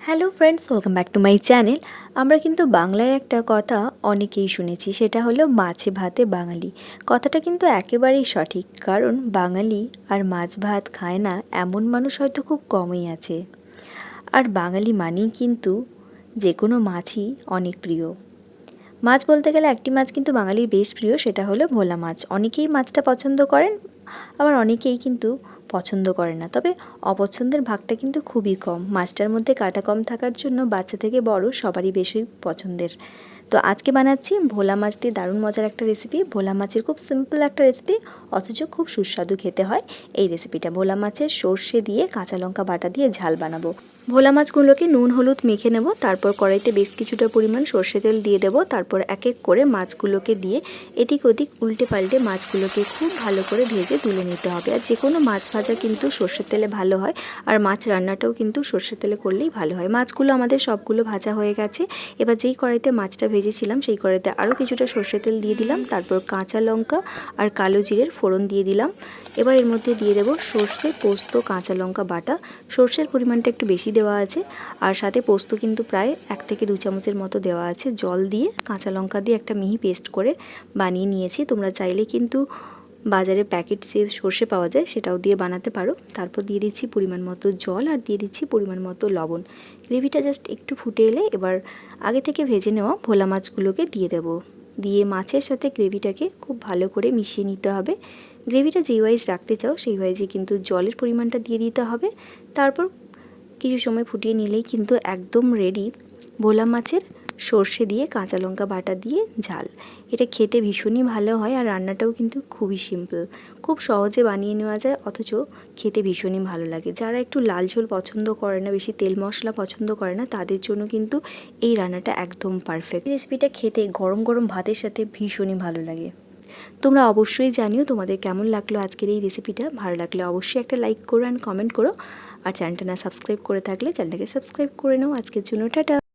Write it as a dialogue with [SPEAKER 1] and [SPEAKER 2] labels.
[SPEAKER 1] Hello friends, welcome back to my channel. আমরা কিন্তু বাংলায় একটা কথা অনেকেই শুনেছি, সেটা হলো মাছে ভাতে বাঙালি। কথাটা কিন্তু একেবারেই সঠিক, কারণ বাঙালি আর মাছ ভাত খায় না এমন মানুষ হয়তো খুব কমই আছে। আর বাঙালি মানেই কিন্তু যে কোনো মাছই অনেক প্রিয়। মাছ বলতে গেলে একটি মাছ কিন্তু বাঙালির বেশ প্রিয়, সেটা হলো ভোলা মাছ। অনেকেই মাছটা পছন্দ করেন, আবার অনেকেই কিন্তু পছন্দ করে না। তবে অপছন্দের ভাগটা কিন্তু খুবই কম। মাছটার মধ্যে কাঁটা কম থাকার জন্য বাচ্চা থেকে বড় সবারই বেশি পছন্দের। তো আজকে বানাচ্ছি ভোলা মাছ দিয়ে দারুণ মজার একটা রেসিপি। ভোলা মাছের খুব সিম্পল একটা রেসিপি, অথচ খুব সুস্বাদু খেতে হয় এই রেসিপিটা। ভোলা মাছের সর্ষে দিয়ে কাঁচা লঙ্কা বাটা দিয়ে ঝাল বানাবো। ভোলা মাছগুলোকে নুন হলুদ মেখে নেব, তারপর কড়াইতে বেশ কিছুটা পরিমাণ সর্ষে তেল দিয়ে দেবো। তারপর এক এক করে মাছগুলোকে দিয়ে এদিক ওদিক উল্টে পাল্টে মাছগুলোকে খুব ভালো করে ভেজে তুলে নিতে হবে। আর যে কোনো মাছ ভাজা কিন্তু সর্ষের তেলে ভালো হয়, আর মাছ রান্নাটাও কিন্তু সর্ষের তেলে করলেই ভালো হয়। মাছগুলো আমাদের সবগুলো ভাজা হয়ে গেছে। এবার যেই কড়াইতে মাছটা ভেজেছিলাম সেই কড়াইতে আরও কিছুটা সর্ষের তেল দিয়ে দিলাম, তারপর কাঁচা লঙ্কা আর কালো জিরের ফোড়ন দিয়ে দিলাম। এবার এর মধ্যে দিয়ে দেবো সর্ষে, পোস্ত, কাঁচা লঙ্কা বাটা। সর্ষের পরিমাণটা একটু বেশি দেওয়া আছে, আর সাথে পোস্ত কিন্তু প্রায় 1 থেকে 2 চামচের মতো দেওয়া আছে। জল দিয়ে কাঁচা লঙ্কা দিয়ে একটা মিহি পেস্ট করে বানিয়ে নিয়েছি। তোমরা চাইলে কিন্তু বাজারে প্যাকেট যে সর্ষে পাওয়া যায় সেটাও দিয়ে বানাতে পারো। তারপর দিয়ে দিচ্ছি পরিমাণ মতো জল, আর দিয়ে দিচ্ছি পরিমাণ মতো লবণ। গ্রেভিটা জাস্ট একটু ফুটে এলে এবার আগে থেকে ভেজে নেওয়া ভোলা মাছগুলোকে দিয়ে দেবো। দিয়ে মাছের সাথে গ্রেভিটাকে খুব ভালো করে মিশিয়ে নিতে হবে। গ্রেভিটা যেই ওয়াইজ রাখতে চাও সেই ওয়াইজে কিন্তু জলের পরিমাণটা দিয়ে দিতে হবে। তারপর কিছু সময় ফুটিয়ে নিলেই কিন্তু একদম রেডি ভোলা মাছের সর্ষে দিয়ে কাঁচা লঙ্কা বাটা দিয়ে ঝাল। এটা খেতে ভীষণই ভালো হয়, আর রান্নাটাও কিন্তু খুবই সিম্পল, খুব সহজে বানিয়ে নেওয়া যায়, অথচ খেতে ভীষণই ভালো লাগে। যারা একটু লাল ঝোল পছন্দ করে না, বেশি তেল মশলা পছন্দ করে না, তাদের জন্য কিন্তু এই রান্নাটা একদম পারফেক্ট। রেসিপিটা খেতে গরম গরম ভাতের সাথে ভীষণই ভালো লাগে। তোমরা অবশ্যই জানিও তোমাদের কেমন লাগলো আজকের এই রেসিপিটা। ভালো লাগলে অবশ্যই একটা লাইক করো অ্যান্ড কমেন্ট করো, আর চ্যানেলটা না সাবস্ক্রাইব করে থাকলে চ্যানেলটাকে সাবস্ক্রাইব করে নাও। আজকের জন্য টাটা।